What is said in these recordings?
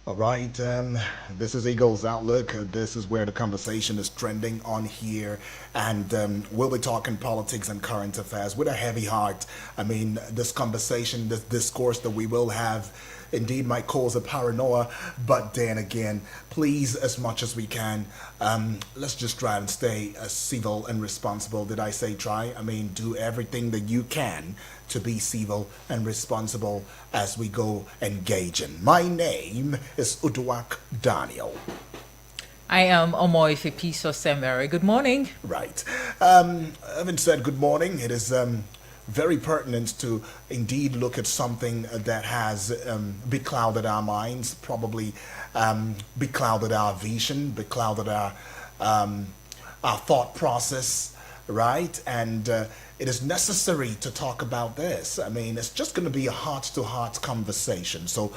All right, this is Eagles Outlook. This is where the conversation is trending on here, and we'll be talking politics and current affairs with a heavy heart. I mean, this conversation, this discourse that we will have, indeed might cause a paranoia, but then again, please, as much as we can, let's just try and stay civil and responsible. Did I say try? I mean, do everything that you can to be civil and responsible as we go engaging. My name is Uduak Daniel. I am Omoife Piso Semere. Good morning. Right. Having said good morning, it is very pertinent to indeed look at something that has beclouded our minds, probably beclouded our vision, beclouded our thought process, right? And it is necessary to talk about this. I mean, it's just going to be a heart-to-heart conversation. So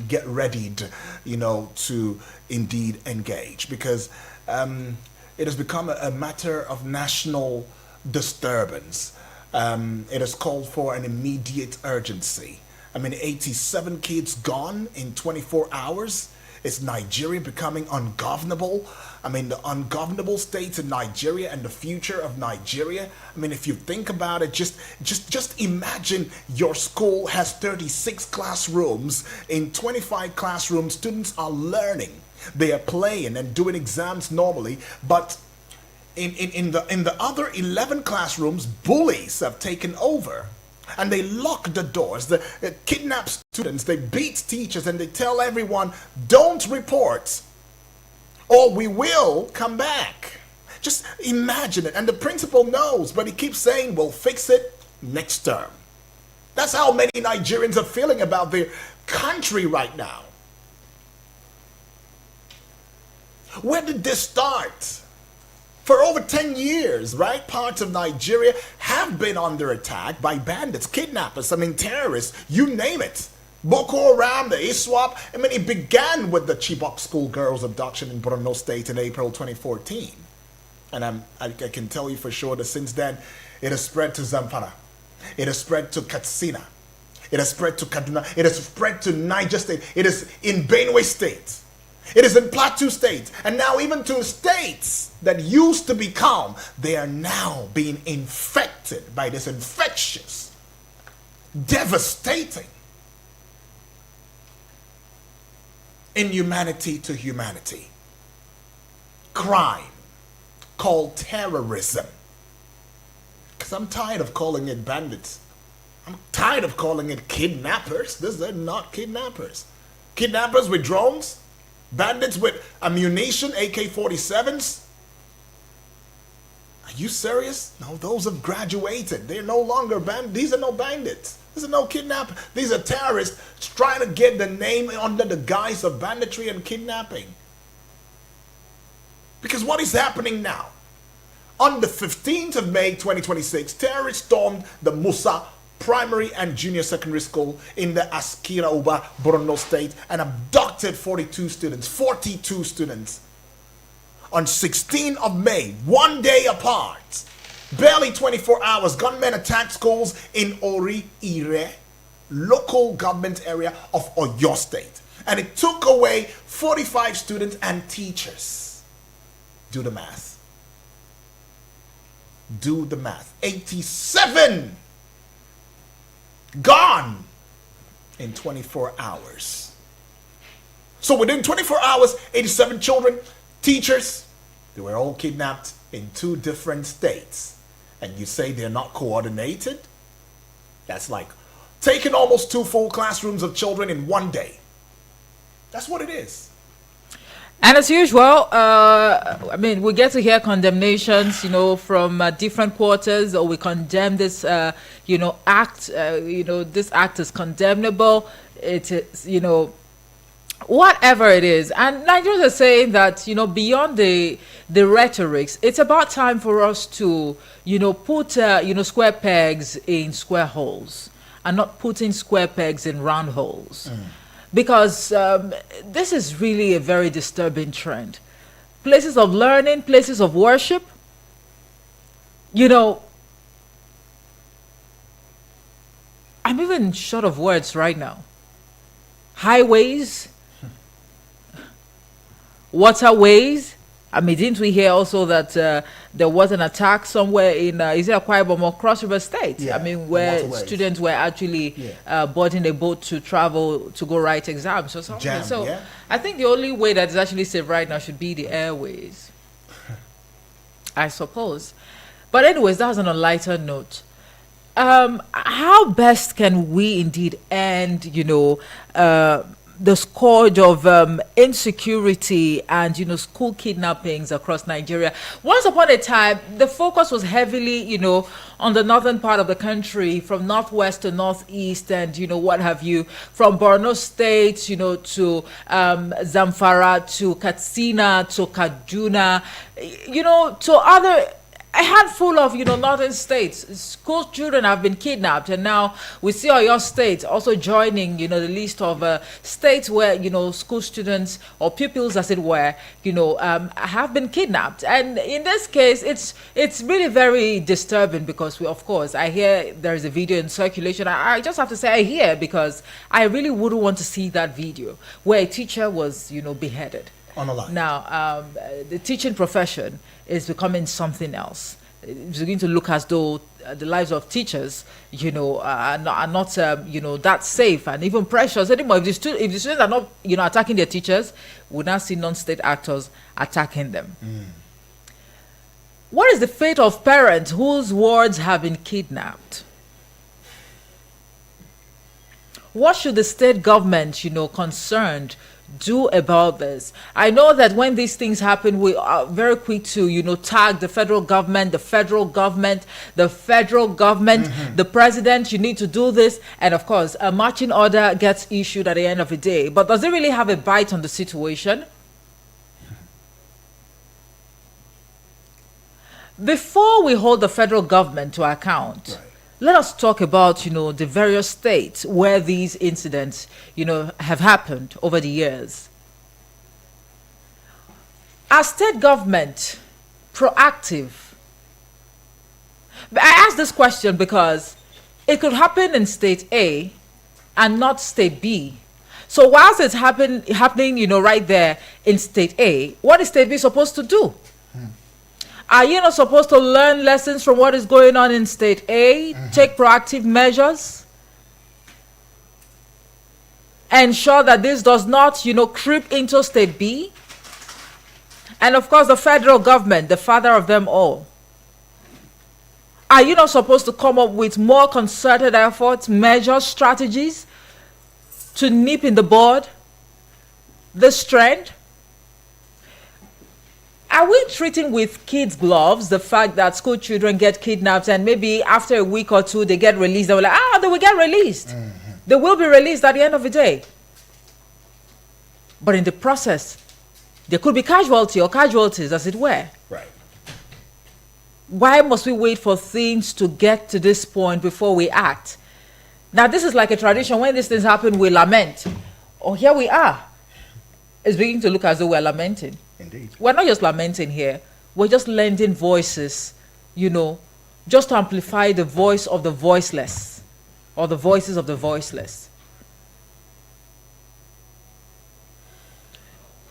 get ready, to indeed engage, because it has become a matter of national disturbance. It has called for an immediate urgency. I mean, 87 kids gone in 24 hours. Is Nigeria becoming ungovernable? I mean, the ungovernable states in Nigeria and the future of Nigeria. I mean, if you think about it, just imagine your school has 36 classrooms. In 25 classrooms, students are learning. They are playing and doing exams normally, but in the other 11 classrooms, bullies have taken over. And they lock the doors, they kidnap students, they beat teachers, and they tell everyone, don't report, or we will come back. Just imagine it. And the principal knows, but he keeps saying, we'll fix it next term. That's how many Nigerians are feeling about their country right now. Where did this start? For over 10 years, right, parts of Nigeria have been under attack by bandits, kidnappers, terrorists, you name it. Boko Haram, the ISWAP. I mean, it began with the Chibok schoolgirls' abduction in Borno State in April 2014. And I can tell you for sure that since then, it has spread to Zamfara. It has spread to Katsina. It has spread to Kaduna. It has spread to Niger State. It is in Benue State. It is in Plateau State, and now even to states that used to be calm, they are now being infected by this infectious, devastating inhumanity to humanity crime called terrorism. Because I'm tired of calling it bandits. I'm tired of calling it kidnappers. These are not kidnappers. Kidnappers with drones? Bandits with ammunition, AK-47s? Are you serious? No, those have graduated. They're no longer bandits. These are no bandits. These are no kidnappers. These are terrorists trying to get the name under the guise of banditry and kidnapping. Because what is happening now? On the 15th of May 2026, terrorists stormed the Musa Primary and Junior Secondary School in the Askira Uba, Borno State, and abducted 42 students. On 16th of May, one day apart, barely 24 hours, gunmen attacked schools in Ori Ire, local government area of Oyo State, and it took away 45 students and teachers. Do the math. 87 gone in 24 hours. So within 24 hours, 87 children, teachers, they were all kidnapped in 2 different states. And you say they're not coordinated? That's like taking almost 2 full classrooms of children in one day. That's what it is. And as usual, we get to hear condemnations, from different quarters, or we condemn this, act. This act is condemnable. It is, whatever it is. And Nigerians are saying that, beyond the rhetorics, it's about time for us to, put, square pegs in square holes and not putting square pegs in round holes. Because this is really a very disturbing trend. Places of learning, places of worship, I'm even short of words right now. Highways, waterways. I mean, didn't we hear also that there was an attack somewhere in, is it Akwa Ibom or Cross River State? Yeah, I mean, where waterways. students were actually boarding a boat to travel to go write exams or something. Jam, So yeah. I think the only way that is actually safe right now should be the airways, I suppose. But anyways, that was on a lighter note. How best can we indeed end, the scourge of insecurity and, school kidnappings across Nigeria? Once upon a time, the focus was heavily, on the northern part of the country, from northwest to northeast and, what have you, from Borno State, to Zamfara, to Katsina, to Kaduna, to other, a handful of northern states. School children have been kidnapped, and now we see Oyo State also joining the list of states where school students or pupils, as it were, have been kidnapped. And in this case, it's really very disturbing, because I hear there is a video in circulation. I just have to say I hear, because I really wouldn't want to see that video where a teacher was beheaded. On a line. Now, the teaching profession is becoming something else. It's beginning to look as though the lives of teachers, are not that safe and even precious anymore. If the students are not, attacking their teachers, we now see non-state actors attacking them. What is the fate of parents whose wards have been kidnapped? What should the state government, concerned, do about this? I know that when these things happen, we are very quick to, tag the federal government, the president, you need to do this. And of course, a marching order gets issued at the end of the day. But does it really have a bite on the situation? Before we hold the federal government to account, Right. let us talk about, the various states where these incidents, have happened over the years. Are state government proactive? I ask this question because it could happen in state A and not state B. So whilst it's happening, right there in state A, what is state B supposed to do? Are you not supposed to learn lessons from what is going on in state A, take proactive measures, ensure that this does not, creep into state B? And of course, the federal government, the father of them all. Are you not supposed to come up with more concerted efforts, measures, strategies to nip in the bud this trend? Are we treating with kids' gloves the fact that school children get kidnapped and maybe after a week or two they get released? They were like, they will get released. They will be released at the end of the day. But in the process, there could be casualties, as it were. Right. Why must we wait for things to get to this point before we act? Now, this is like a tradition. When these things happen, we lament. Oh, here we are. It's beginning to look as though we're lamenting. Indeed. We're not just lamenting here. We're just lending voices, just to amplify the voice of the voiceless, or the voices of the voiceless.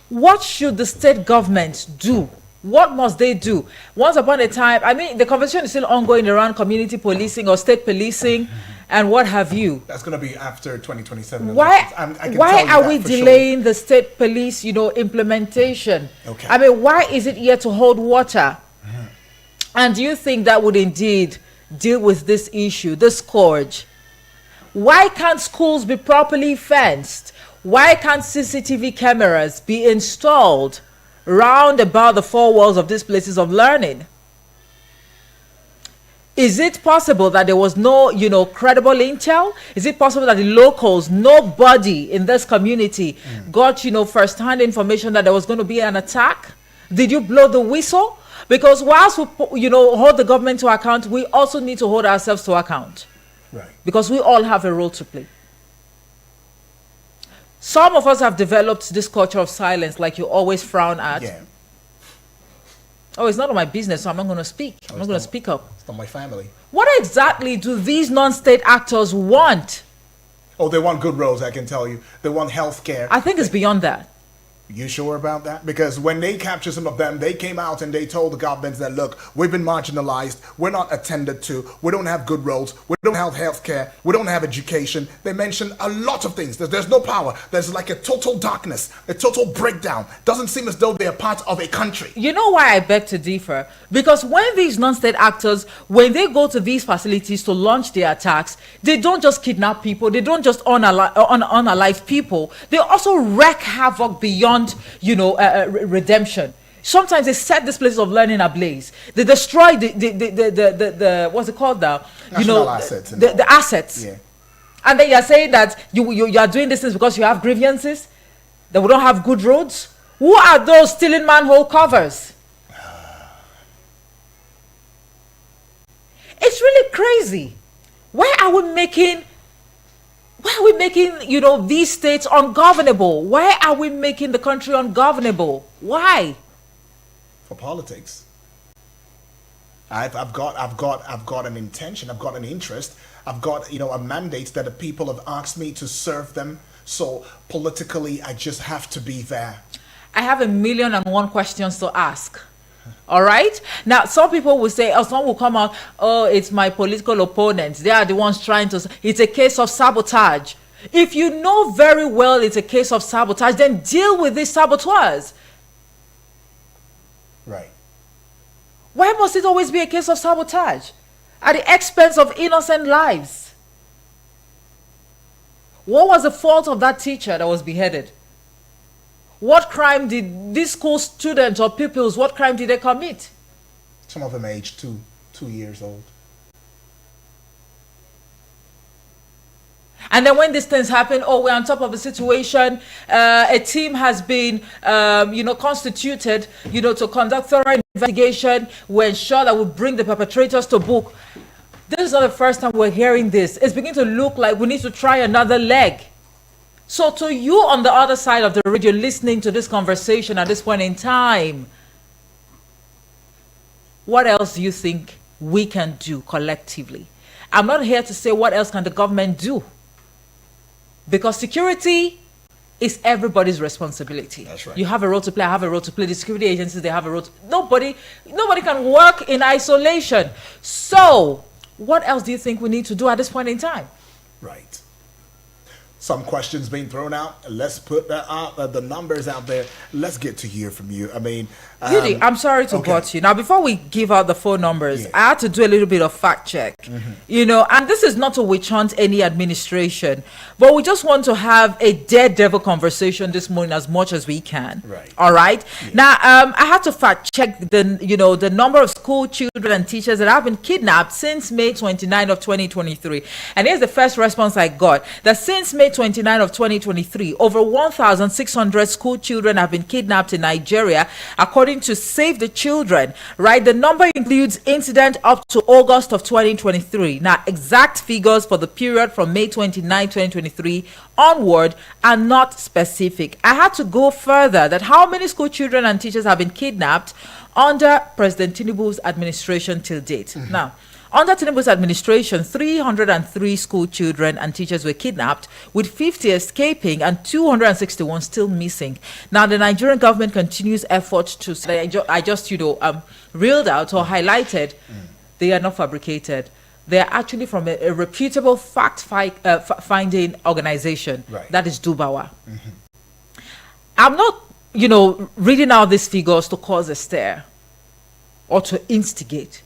What should the state government do? What must they do? Once upon a time, the conversation is still ongoing around community policing or state policing and what have you. That's going to be after 2027. Why are we for delaying the state police, implementation? Okay. Why is it yet to hold water? And do you think that would indeed deal with this issue, this scourge? Why can't schools be properly fenced? Why can't CCTV cameras be installed round about the four walls of these places of learning? Is it possible that there was no, credible intel? Is it possible that the locals, nobody in this community got, first-hand information that there was going to be an attack? Did you blow the whistle? Because whilst we, hold the government to account, we also need to hold ourselves to account. Right. Because we all have a role to play. Some of us have developed this culture of silence, like you always frown at. Yeah. Oh, it's none of my business, so I'm not going to speak. I'm not going to speak up. It's not my family. What exactly do these non-state actors want? Oh, they want good roads, I can tell you. They want health care. I think it's beyond that. You sure about that? Because when they captured some of them, they came out and they told the governments that, look, we've been marginalized, we're not attended to, we don't have good roads, we don't have health care, we don't have education. They mentioned a lot of things. There's no power. There's like a total darkness, a total breakdown. Doesn't seem as though they're part of a country. You know why I beg to differ? Because when these non-state actors, when they go to these facilities to launch their attacks, they don't just kidnap people, they don't just unalive people, they also wreak havoc beyond redemption. Sometimes they set this place of learning ablaze. They destroy the what's it called now? National assets. The assets. Yeah. And then you're saying that you are doing this things because you have grievances, that we don't have good roads. Who are those stealing manhole covers? It's really crazy. Why are we making these states ungovernable? Why are we making the country ungovernable? Why? For politics. I've got an intention, I've got an interest, I've got a mandate that the people have asked me to serve them. So politically I just have to be there. I have 1,000,001 questions to ask. All right. Now, some people will say, or some will come out, oh, it's my political opponents. They are the ones trying to. It's a case of sabotage. If you know very well it's a case of sabotage, then deal with these saboteurs. Right. Why must it always be a case of sabotage at the expense of innocent lives? What was the fault of that teacher that was beheaded? What crime did these school students or pupils, what crime did they commit? Some of them aged 2 years old. And then when these things happen, oh, we're on top of the situation. A team has been, constituted, to conduct thorough investigation. We ensure that we bring the perpetrators to book. This is not the first time we're hearing this. It's beginning to look like we need to try another leg. So to you on the other side of the radio listening to this conversation at this point in time, what else do you think we can do collectively? I'm not here to say what else can the government do, because security is everybody's responsibility. That's right. You have a role to play, I have a role to play, the security agencies, they have a role to, nobody can work in isolation. So what else do you think we need to do at this point in time? Right. Some questions being thrown out. Let's put that out, the numbers out there. Let's get to hear from you. I mean, Judy, I'm sorry to butt you. Now, before we give out the phone numbers, I had to do a little bit of fact check. And this is not to witch hunt any administration, but we just want to have a daredevil conversation this morning as much as we can. Right. All right. Yeah. Now, I had to fact check the number of school children and teachers that have been kidnapped since May 29 of 2023. And here's the first response I got: that since May 29 of 2023, over 1,600 school children have been kidnapped in Nigeria, according to Save the Children. Right, the number includes incident up to August of 2023. Now, exact figures for the period from May 29, 2023 onward are not specific. I had to go further, that how many school children and teachers have been kidnapped under President Tinubu's administration till date. Now, under Tinubu's administration, 303 school children and teachers were kidnapped, with 50 escaping and 261 still missing. Now, the Nigerian government continues efforts to, I just reeled out or highlighted, they are not fabricated. They are actually from a reputable fact-finding organization, right, that is Dubawa. I'm not, reading out these figures to cause a stir or to instigate,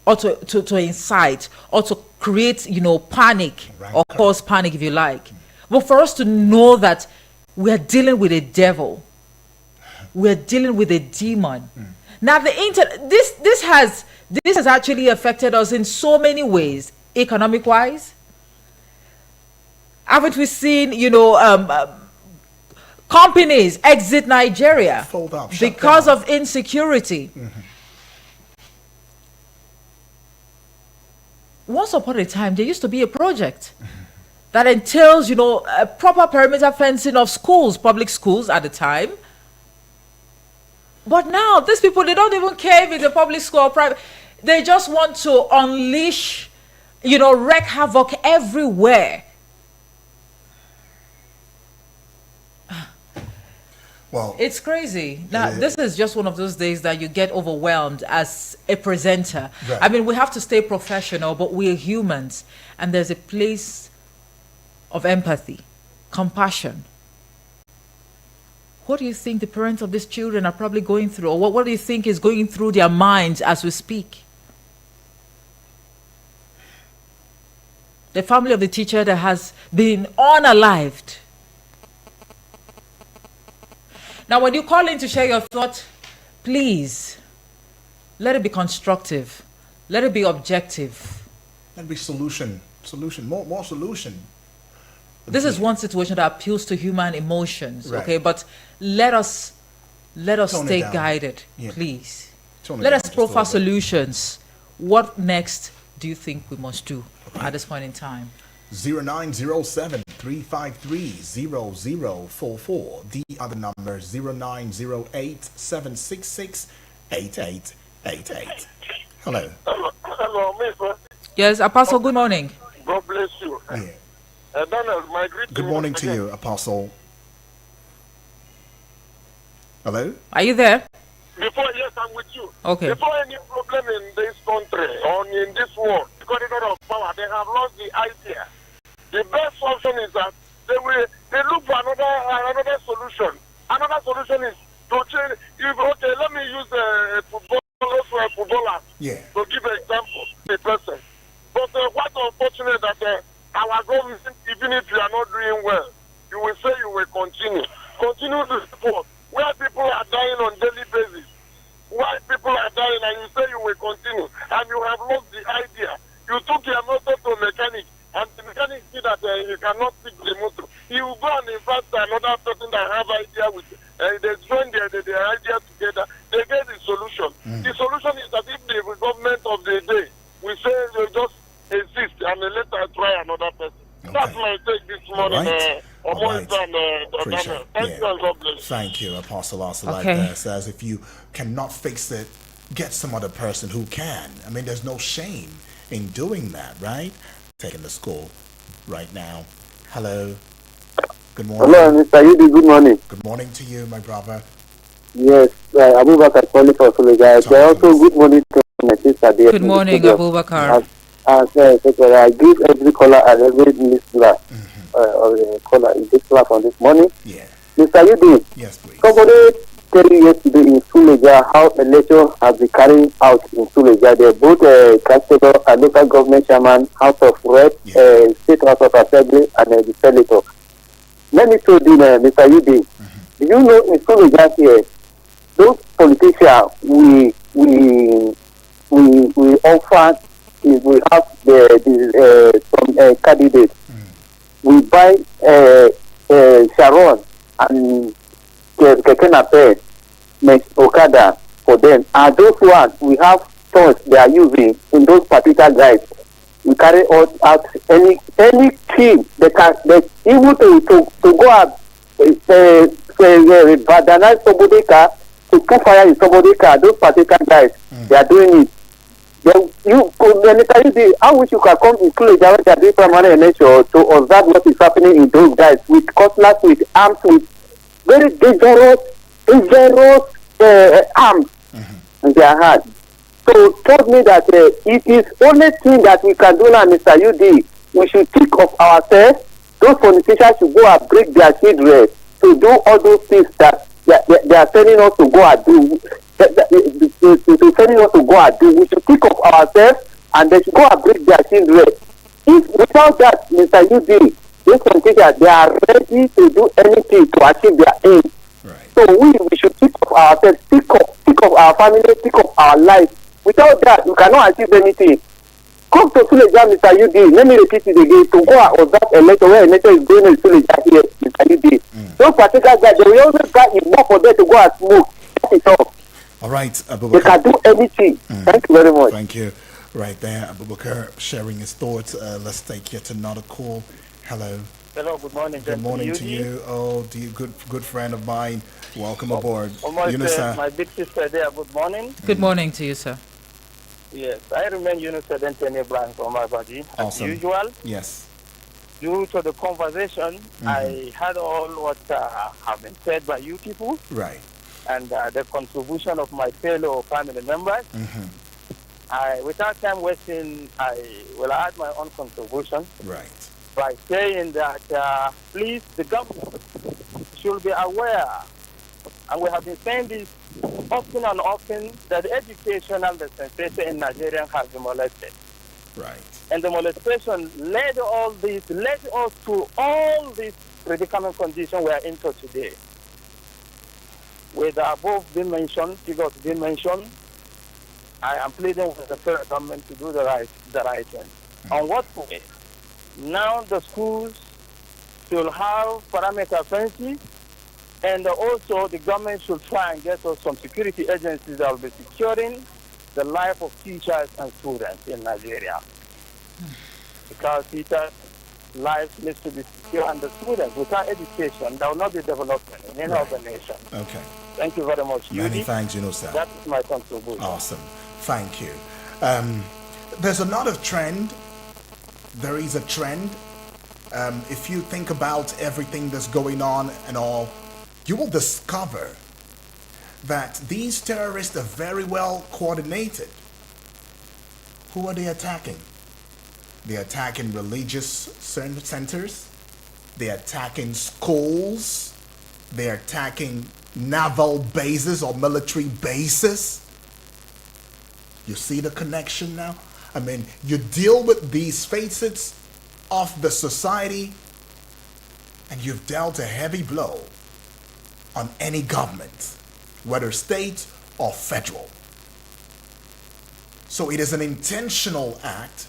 or to incite, or to create, panic, or cause panic, if you like. But for us to know that we are dealing with a devil, we are dealing with a demon. Now, this has actually affected us in so many ways, economic-wise. Haven't we seen, companies exit Nigeria because of insecurity? Once upon a time, there used to be a project that entails, a proper perimeter fencing of schools, public schools at the time. But now, these people, they don't even care if it's a public school or private. They just want to unleash, wreak havoc everywhere. Well, It's crazy. Now, this is just one of those days that you get overwhelmed as a presenter. Right. I mean, we have to stay professional, but we're humans. And there's a place of empathy, compassion. What do you think the parents of these children are probably going through? Or what do you think is going through their minds as we speak? The family of the teacher that has been unalived. Now, when you call in to share your thought, please, let it be constructive. Let it be objective. that'd be solution, more solution. This is one situation that appeals to human emotions, Right. okay? But let us Tone it stay down. guided, Yeah. please. Tone it Let down us just a profile little bit. solutions. What next do you think we must do at this point in time? 0907-353-0044. The other number 0908-766-8888. Hello. Hello, Mister. Yes, Apostle, good morning. God bless you. Yeah. Donald, my greeting. Good morning to you, Apostle. Hello? Are you there? Before, yes, I'm with you. Okay. Before any problem in this country or in this world, the corridor of power, they have lost the idea. The best option is that they look for another solution. Another solution is to change. Okay, let me use a footballer Yeah. to give an example. The person. But quite unfortunate that our government, even if you are not doing well, you will say you will continue. Continue to support. Where people are dying on daily basis, why people are dying and you say you will continue, and you have lost the idea. You took your motor to a mechanic, and the mechanic see that you cannot fix the motor. He will go and invite another person that have idea with they join their idea together, they get the solution. The solution is that if the government of the day we say they just exist and let us try another person. Okay. That's my take this morning. Right. All right. Appreciate Thank it. you and God bless you. Thank you, Apostle. Also, like Okay. that says, if you cannot fix it, get some other person who can. I mean, there's no shame in doing that, right? Taking the school right now. Hello. Good morning. Hello, Mr. Yudi. Good morning. Good morning to you, my brother. Yes, Abubakar calling for Suleja. Also, good morning to my sister there. Good morning, Abubakar. I greet every caller and every listener of the caller in this platform this morning. Yeah. Mr. Yudi, Yes, please. somebody tell you yesterday in Suleja how election has been carried out in Suleja. They're both councillor and local government chairman, House of Rep, State House of Assembly, and the senator. Let me tell you, Mr. Yudi, do you know in Suleja here, those politicians we offer, we have some candidates. We buy Sharon and Keke Napep, Okada for them. And those ones, we have funds they are using in those particular guys. We carry out any team they can even to go out vandalize somebody's car, to put fire in somebody's car. Those particular guys, they are doing it. Then I wish you can come in school when they are doing primary election to observe what is happening in those guys with cutlass, with arms, with very dangerous arms in their hands. So told me that it is only thing that we can do now, Mr. UD. We should think of ourselves. Those politicians should go and break their children to do all those things that they are telling us to go and do. To telling us to go and do. We should think of ourselves and they should go and break their children. If without that, Mr. UD, those politicians, they are ready to do anything to achieve their aim. Right. So we should think of ourselves, think of our family, think of our life. Without that, we cannot achieve anything. Come to Suleja, Mr. UD. Let me repeat it again. To go and observe a letter where a letter is going to Suleja here, Mr. UD. Those particular guys, they will always buy it more for them to go and smoke. That is all. All right, They Abubakar. can do anything. Thank you very much. Thank you. Right there, Abubakar sharing his thoughts. Let's take yet another call. Hello. Hello, good morning. Good morning to you. Oh, dear, good friend of mine. Welcome aboard. My Yunusa. big sister there, good morning. Good morning to you, sir. Yes, I remain Yunus Dentene Blanc from my body, as Awesome. usual. Yes. due to the conversation, I heard all what have been said by you people Right. and the contribution of my fellow family members. Without time wasting, I will add my own contribution Right. by saying that please, the government should be aware, and we have been saying this often and often, that the educational dispensation in Nigeria has been molested. Right. And the molestation led us to all these predicament conditions we are into today. With the above being mentioned, figures being mentioned, I am pleading with the federal government to do the right thing. On what way? Now the schools should have parameter fences, and also the government should try and get us some security agencies that will be securing the life of teachers and students in Nigeria. Because teachers' lives need to be secure, and the students, without education, there will not be development in any of the nation. Okay. Thank you very much. Many Yudi. thanks, sir. That is my contribution. Awesome. Thank you. There's another trend. There is a trend. If you think about everything that's going on and all, you will discover that these terrorists are very well coordinated. Who are they attacking? They're attacking religious centers. They're attacking schools. They're attacking naval bases or military bases. You see the connection now? I mean, you deal with these facets of the society and you've dealt a heavy blow on any government, whether state or federal. So it is an intentional act.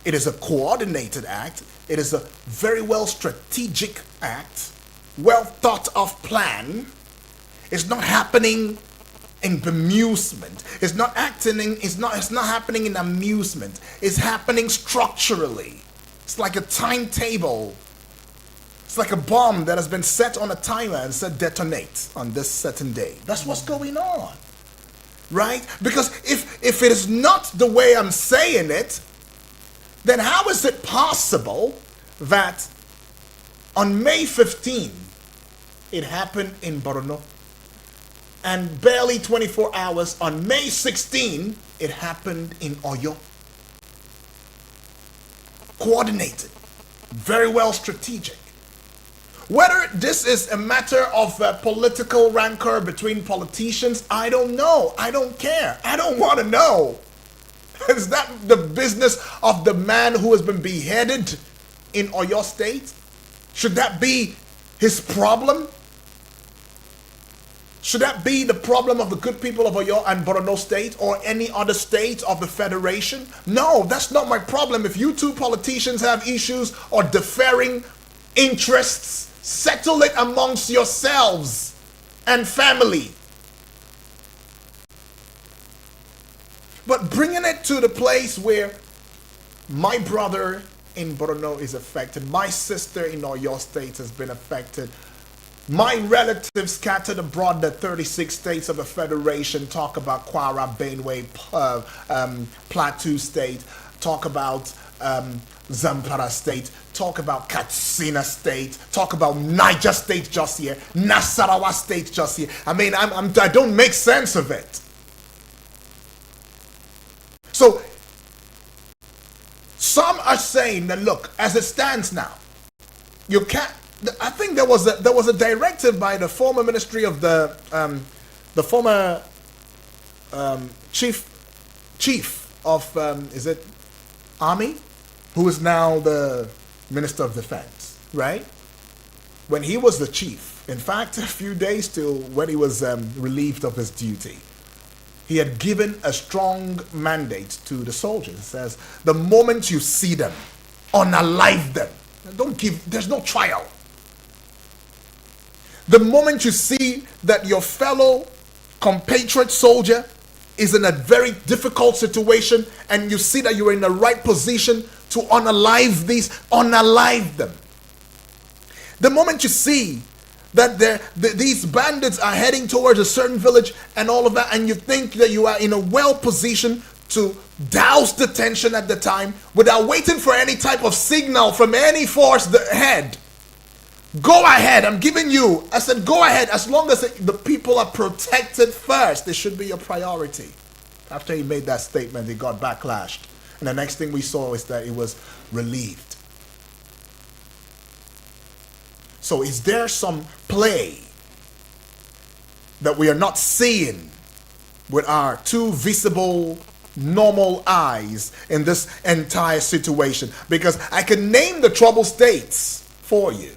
It is a coordinated act. It is a very well strategic act, well thought of plan. It's not happening in bemusement. It's not happening in amusement. It's happening structurally. It's like a timetable. It's like a bomb that has been set on a timer and said detonate on this certain day. That's what's going on. Right? Because if it is not the way I'm saying it, then how is it possible that on May 15, it happened in Borno, and barely 24 hours on May 16, it happened in Oyo? Coordinated, very well strategic. Whether this is a matter of political rancor between politicians, I don't know. I don't care. I don't want to know. Is that the business of the man who has been beheaded in Oyo State? Should that be his problem? Should that be the problem of the good people of Oyo and Borno State or any other state of the Federation? No, that's not my problem. If you two politicians have issues or differing interests, settle it amongst yourselves and family. But bringing it to the place where my brother in Borno is affected, my sister in Oyo State has been affected, my relatives scattered abroad the 36 states of the Federation, talk about Kwara, Benue, Plateau State, talk about Zamfara State, talk about Katsina State, talk about Niger State just here, Nasarawa State just here. I mean, I don't make sense of it. So, some are saying that, look, as it stands now, you can't. I think there was a directive by the former Ministry of the former chief of is it Army, who is now the Minister of Defense, right? When he was the chief, in fact, a few days till when he was relieved of his duty, he had given a strong mandate to the soldiers. It says, the moment you see them, unalive them. There's no trial. The moment you see that your fellow compatriot soldier is in a very difficult situation and you see that you're in the right position to unalive them. The moment you see that these bandits are heading towards a certain village and all of that, and you think that you are in a well position to douse the tension at the time without waiting for any type of signal from any force ahead. Go ahead, I'm giving you. I said, go ahead, as long as the people are protected first. This should be a priority. After he made that statement, he got backlashed. And the next thing we saw is that he was relieved. So is there some play that we are not seeing with our two visible, normal eyes in this entire situation? Because I can name the trouble states for you.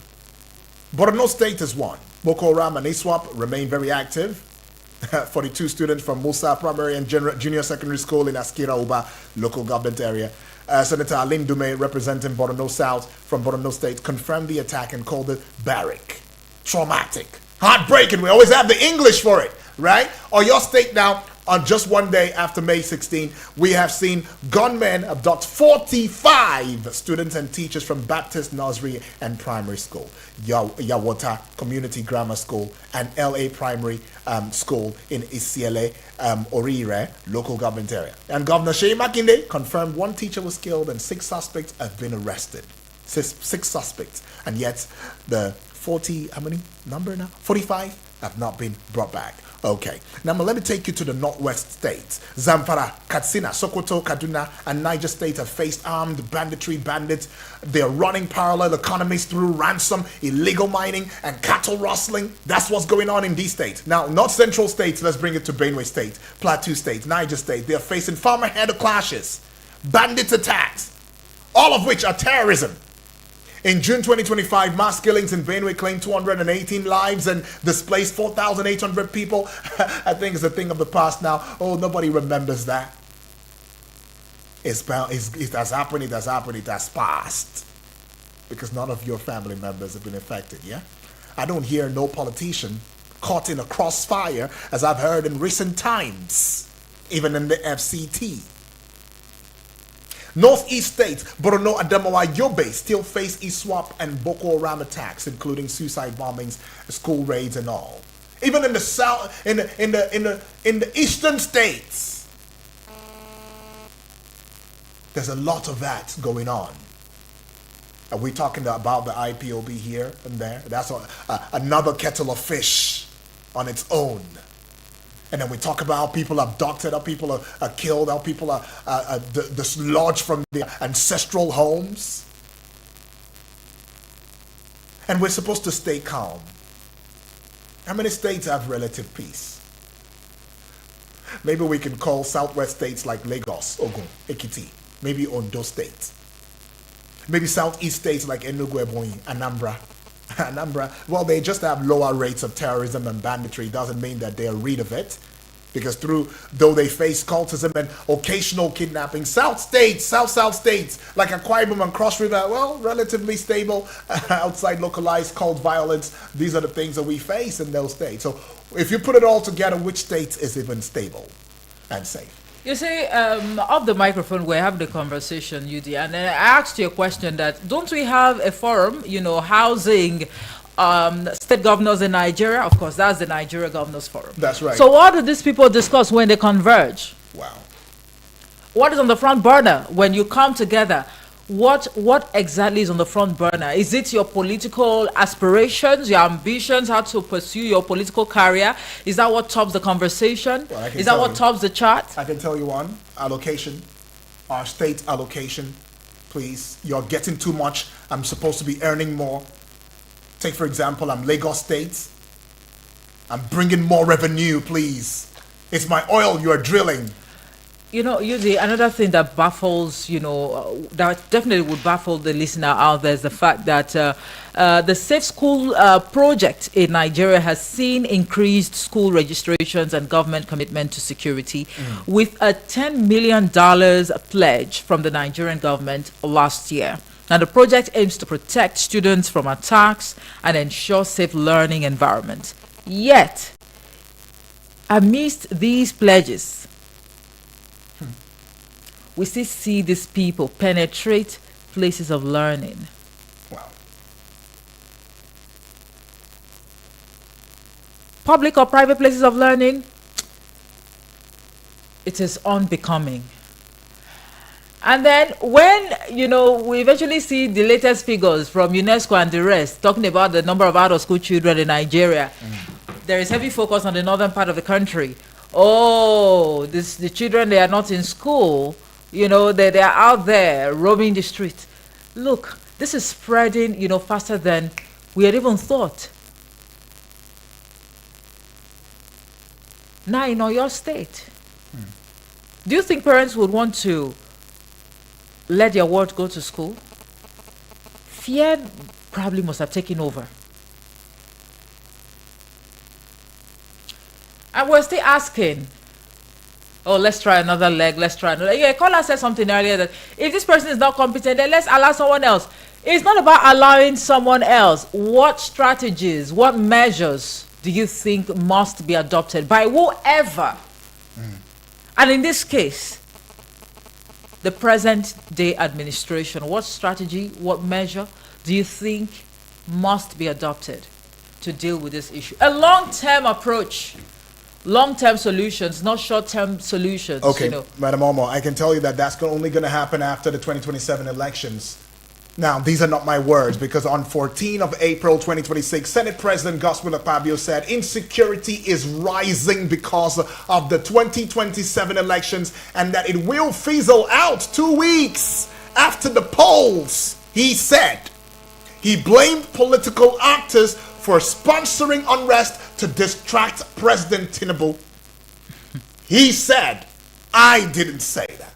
Borno State is one. Boko Haram and ISWAP remain very active. 42 students from Musa Primary and Junior Secondary School in Askira Uba local government area. Senator Alin Dume, representing Borno South from Borno State, confirmed the attack and called it barrack. Traumatic. Heartbreaking. We always have the English for it, right? Or your state now, on just one day after May 16, we have seen gunmen abduct 45 students and teachers from Baptist Nursery and Primary School, Yawota Community Grammar School, and LA Primary School in Isiele, Orire, local government area. And Governor Shea Makinde confirmed one teacher was killed and 6 suspects have been arrested. Six suspects. And yet the 45 have not been brought back. Okay, now let me take you to the northwest states. Zamfara, Katsina, Sokoto, Kaduna, and Niger State have faced armed bandits. They are running parallel economies through ransom, illegal mining, and cattle rustling. That's what's going on in these states. Now, north central states, let's bring it to Benue State, Plateau State, Niger State. They are facing farmer-header clashes, bandit attacks, all of which are terrorism. In June 2025, mass killings in Benue claimed 218 lives and displaced 4,800 people. I think it's a thing of the past now. Oh, nobody remembers that. It has happened, it has passed. Because none of your family members have been affected, yeah? I don't hear no politician caught in a crossfire, as I've heard in recent times, even in the FCT. Northeast states, Borno, Adamawa, Yobe still face ISWAP and Boko Haram attacks, including suicide bombings, school raids, and all. Even in the south, in the eastern states, there's a lot of that going on. Are we talking about the IPOB here and there? That's another kettle of fish on its own. And then we talk about how people are abducted, how people are killed, how people are dislodged from their ancestral homes. And we're supposed to stay calm. How many states have relative peace? Maybe we can call southwest states like Lagos, Ogun, Ekiti, maybe Ondo State. Maybe southeast states like Enugu, Ebonyi, Anambra, well, they just have lower rates of terrorism and banditry. Doesn't mean that they're rid of it, because though they face cultism and occasional kidnapping, south states like Akwa Ibom and Cross River, well, relatively stable outside localized cult violence. These are the things that we face in those states. So if you put it all together, which state is even stable and safe? You see, off the microphone, we're having the conversation, UD, and I asked you a question that, don't we have a forum, housing state governors in Nigeria? Of course, that's the Nigeria Governors Forum. That's right. So what do these people discuss when they converge? Wow. What is on the front burner when you come together? What exactly is on the front burner? Is it your political aspirations, your ambitions, how to pursue your political career? Is that what tops the conversation? Well, is that what tops the chart? I can tell you one. Allocation. Our state allocation. Please. You're getting too much. I'm supposed to be earning more. Take, for example, I'm Lagos State. I'm bringing more revenue, please. It's my oil you're drilling. Usually another thing that baffles, that definitely would baffle the listener out there is the fact that the Safe School project in Nigeria has seen increased school registrations and government commitment to security with a $10 million pledge from the Nigerian government last year. Now, the project aims to protect students from attacks and ensure safe learning environment. Yet, amidst these pledges, we still see these people penetrate places of learning. Wow. Public or private places of learning, it is unbecoming. And then when, we eventually see the latest figures from UNESCO and the rest talking about the number of out-of-school children in Nigeria, there is heavy focus on the northern part of the country. Oh, the children, they are not in school. They are out there roaming the streets. Look, this is spreading, faster than we had even thought. Now, in your state, do you think parents would want to let their ward go to school? Fear probably must have taken over. And we're still asking, oh, let's try another leg, let's try another. Yeah, Kola said something earlier that if this person is not competent, then let's allow someone else. It's not about allowing someone else. What strategies, what measures do you think must be adopted by whoever? And in this case, the present day administration, what strategy, what measure do you think must be adopted to deal with this issue? A long-term approach, long-term solutions, not short-term solutions. Okay, Madam Omo, I can tell you that that's only going to happen after the 2027 elections. Now, these are not my words, because on 14th of April 2026, Senate President Gospel Akpabio said insecurity is rising because of the 2027 elections and that it will fizzle out 2 weeks after the polls. He said he blamed political actors for sponsoring unrest to distract President Tinubu. He said, I didn't say that.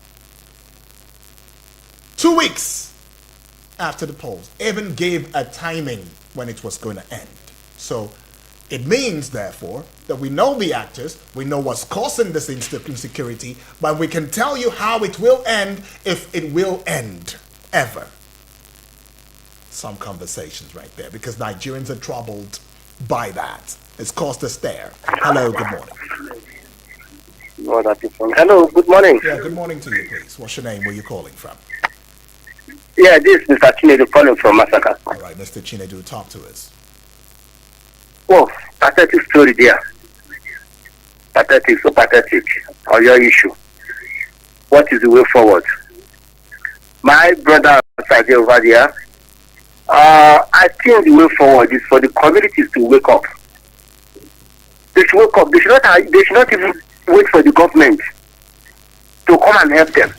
2 weeks after the polls, even gave a timing when it was going to end. So it means, therefore, that we know the actors, we know what's causing this insecurity, but we can tell you how it will end, if it will end, ever. Some conversations right there, because Nigerians are troubled by that. It's caused a stare. Hello, good morning. Hello, good morning. Yeah, good morning to you, please. What's your name? Where are you calling from? Yeah, this is Mr. Chinedu calling from Masaka. All right, Mr. Chinedu, talk to us. Oh, pathetic story there. Pathetic, so pathetic. On your issue. What is the way forward? My brother over there, I think the way forward is for the communities to wake up. They should wake up. They should not even wait for the government to come and help them.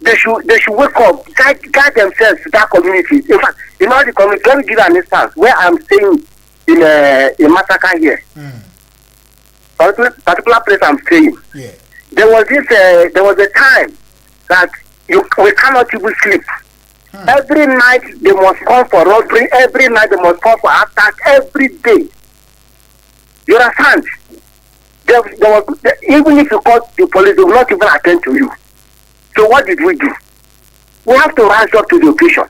They should wake up, guide themselves to that community. In fact, in all the community, let me give an instance where I'm staying in Masaka here. Particular place I'm staying. Yeah. There was a time that we cannot even sleep. Every night they must come for robbery. Every night they must come for attack. Every day. You understand? Even if you call the police, they will not even attend to you. So what did we do? We have to rise up to the occasion.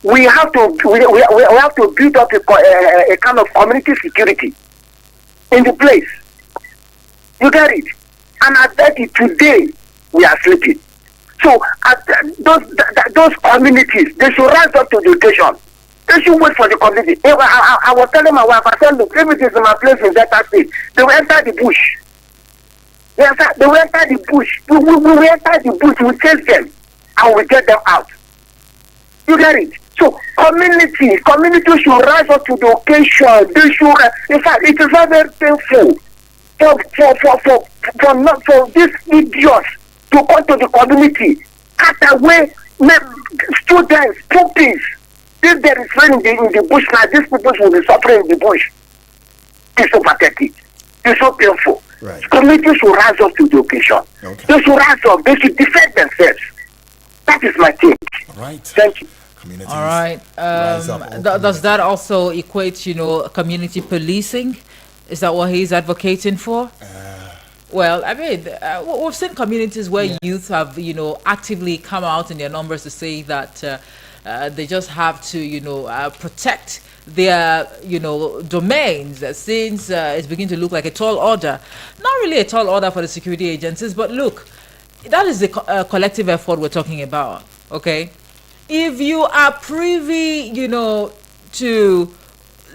We have to build up a kind of community security in the place. You get it? And I bet you today we are sleeping. So those communities, they should rise up to the occasion. They should wait for the community. I was telling my wife, I said, look, if it is in my place in Delta State, they will enter the bush. They will enter the bush. We will enter the bush. We will chase them and we get them out. You get it? So communities should rise up to the occasion. They should. In fact, it is not very painful for these idiots to come to the community, cut away students, puppies. If there is rain in the bush now, these people will be suffering in the bush. It's so pathetic. It's so painful. Right. Communities should rise up to the occasion. Okay. They should rise up. They should defend themselves. That is my take. All right. Thank you. All right. Does that also equate, community policing? Is that what he's advocating for? Well, I mean, we've seen communities where youth have, actively come out in their numbers to say that they just have to, protect their, domains, since it's beginning to look like a tall order. Not really a tall order for the security agencies, but look, that is the collective effort we're talking about, okay? If you are privy, to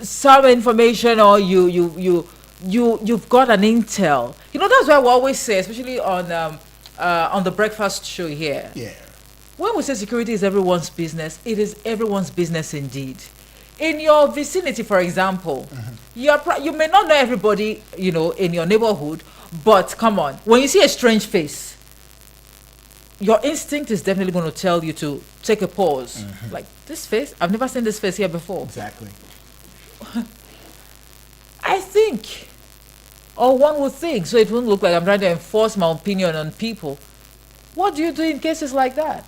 some information, or you've got an intel, that's why we always say, especially on on the breakfast show here. Yeah. When we say security is everyone's business, it is everyone's business indeed. In your vicinity, for example, you may not know everybody, in your neighborhood, but come on, when you see a strange face, your instinct is definitely going to tell you to take a pause. Like, this face, I've never seen this face here before. Exactly. I think, or one would think, so it won't look like I'm trying to enforce my opinion on people. What do you do in cases like that?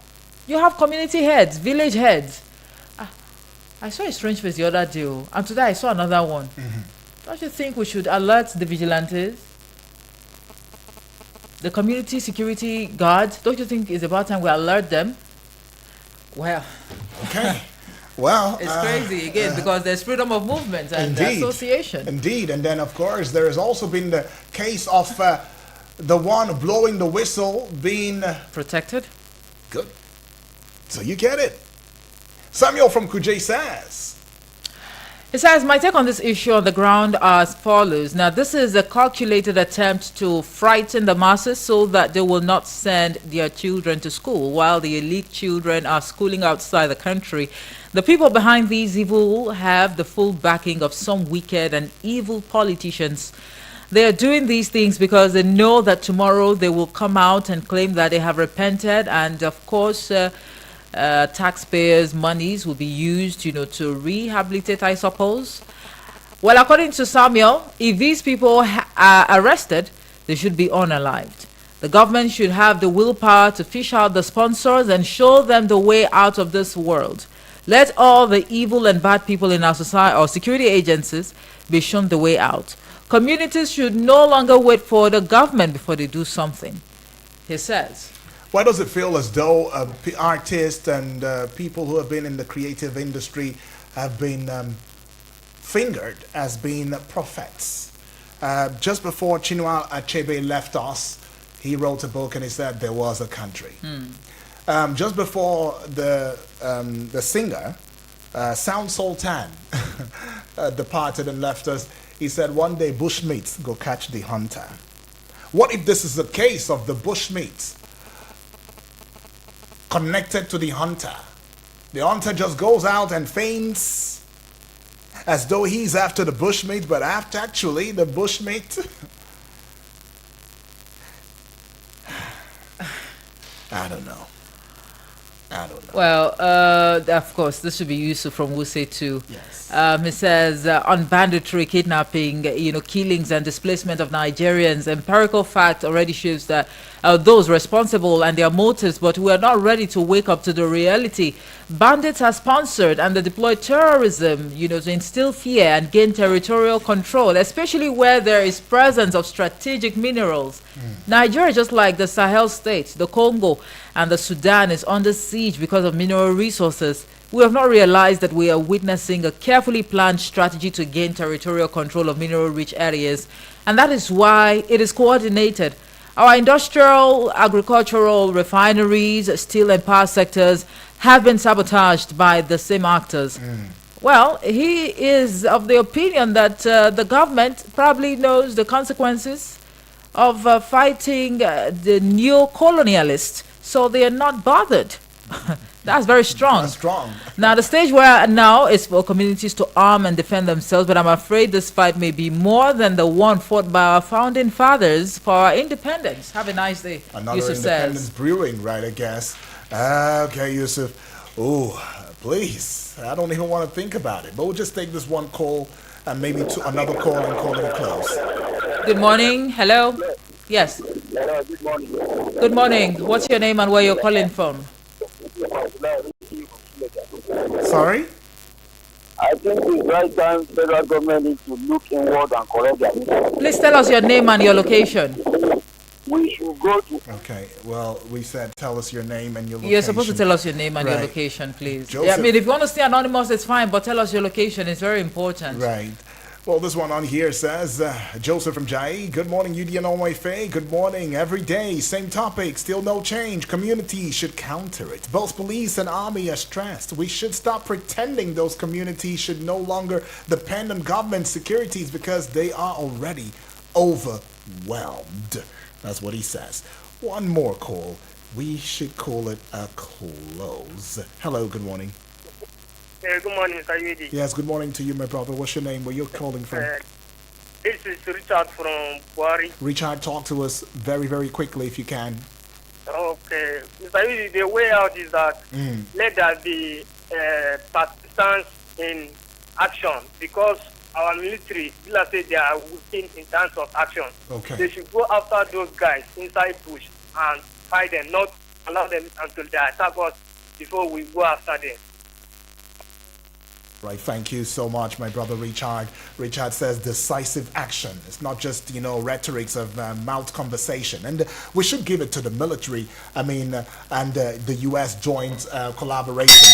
You have community heads, village heads. I saw a strange face the other day, and today I saw another one. Don't you think we should alert the vigilantes? The community security guards, don't you think it's about time we alert them? Well, Okay. Well, it's crazy again because there's freedom of movement and indeed. association. Indeed. And then, of course, there has also been the case of the one blowing the whistle being Protected? good. So you get it. Samuel from Kuje says, It says, my take on this issue on the ground are as follows. Now, this is a calculated attempt to frighten the masses so that they will not send their children to school while the elite children are schooling outside the country. The people behind these evil have the full backing of some wicked and evil politicians. They are doing these things because they know that tomorrow they will come out and claim that they have repented, and of course, taxpayers' monies will be used, to rehabilitate, I suppose. Well, according to Samuel, if these people are arrested, they should be unalived. The government should have the willpower to fish out the sponsors and show them the way out of this world. Let all the evil and bad people in our society or security agencies be shown the way out. Communities should no longer wait for the government before they do something, he says. why does it feel as though artists and people who have been in the creative industry have been fingered as being prophets? Just before Chinua Achebe left us, he wrote a book and he said there was a country. Just before the singer, Sound Sultan, departed and left us, he said one day bushmeats go catch the hunter. What if this is the case of the bushmeats connected to the hunter? The hunter just goes out and feigns as though he's after the bushmeat, but after actually the bushmeat. I don't know. Well, of course, this should be Yusuf from Wuse too. Yes. It says on banditry, kidnapping, killings and displacement of Nigerians. Empirical fact already shows that those responsible and their motives, but we are not ready to wake up to the reality. Bandits are sponsored and they deploy terrorism, to instill fear and gain territorial control, especially where there is presence of strategic minerals. Nigeria, just like the Sahel states, the Congo and the Sudan, is under siege because of mineral resources. We have not realized that we are witnessing a carefully planned strategy to gain territorial control of mineral-rich areas, and that is why it is coordinated. Our industrial, agricultural, refineries, steel and power sectors have been sabotaged by the same actors. Well, he is of the opinion that the government probably knows the consequences of fighting the neo-colonialists, so they are not bothered. That's very strong. That's strong. Now, the stage we're now is for communities to arm and defend themselves, but I'm afraid this fight may be more than the one fought by our founding fathers for our independence. Have a nice day, Another Yusuf independence says. brewing, right, I guess. Okay, Yusuf. Ooh, please. I don't even want to think about it. But we'll just take this one call and maybe another call and call it a close. Good morning. Hello. Yes. Hello, good morning. Good morning. What's your name and where you're calling from? Sorry? I think it's right time federal government needs to look inward and correct their mistakes. Please tell us your name and your location. We should go to Okay, well, we said tell us your name and your location. You're supposed to tell us your name and your Right. location, please. Joseph. Yeah, I mean, if you want to stay anonymous, it's fine, but tell us your location. It's very important. Right. Well, this one on here says, Joseph from Jai, good morning, UDN Onwaife. Good morning, every day, same topic, still no change. Community should counter it. Both police and army are stressed. We should stop pretending those communities should no longer depend on government securities because they are already overwhelmed. That's what he says. one more call. We should call it a close. Hello, good morning. Good morning, Mr. Yuedi. Yes, good morning to you, my brother. What's your name? Where you calling from? This is Richard from Buari. Richard, talk to us very, very quickly if you can. Okay. Mr. Yuedi, the way out is that let there be participants in action because our military, let's say they are working in terms of action. Okay. They should go after those guys inside bush and fight them, not allow them until they attack us before we go after them. Right, thank you so much, my brother Richard. Richard says decisive action. It's not just, rhetorics of mouth conversation. And we should give it to the military, and the U.S. joint collaboration.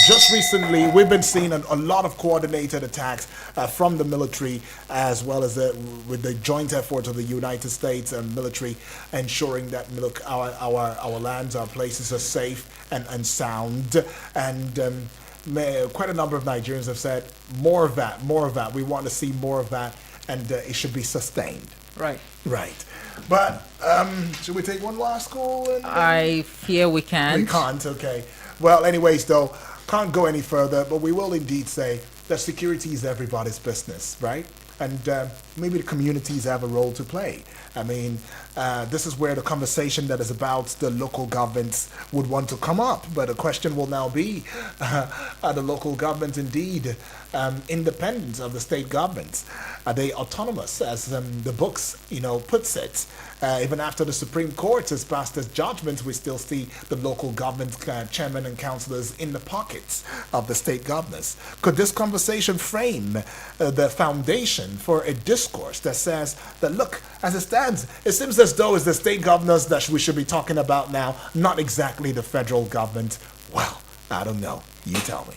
Just recently, we've been seeing a lot of coordinated attacks from the military, as well as with the joint effort of the United States and military, ensuring that our lands, our places are safe and sound. And quite a number of Nigerians have said more of that. We want to see more of that, and it should be sustained. Right. But should we take one last call? I fear we can't. We can't. Okay. Well, anyways, though, can't go any further. But we will indeed say that security is everybody's business, right? And maybe the communities have a role to play. This is where the conversation that is about the local governments would want to come up. But the question will now be, are the local governments indeed independent of the state governments? Are they autonomous, as the books, puts it? Even after the Supreme Court has passed its judgments, we still see the local government chairmen and councillors in the pockets of the state governors. Could this conversation frame the foundation for a discourse that says that, look, as it stands, it seems as though it's the state governors that we should be talking about now, not exactly the federal government? Well, I don't know. You tell me.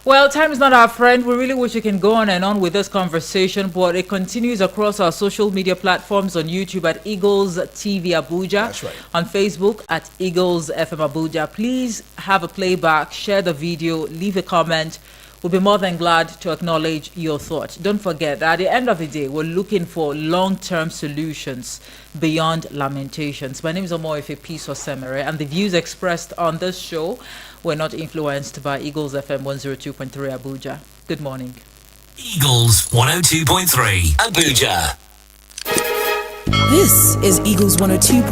Well, time is not our friend. We really wish we can go on and on with this conversation, but it continues across our social media platforms on YouTube at Eagles TV Abuja. That's right. On Facebook at Eagles FM Abuja. Please have a playback, share the video, leave a comment. We'll be more than glad to acknowledge your thought. Don't forget that at the end of the day, we're looking for long-term solutions beyond lamentations. My name is Omoefe Peace Osemere, and the views expressed on this show were not influenced by Eagles FM 102.3 Abuja. Good morning. Eagles 102.3 Abuja. This is Eagles 102.3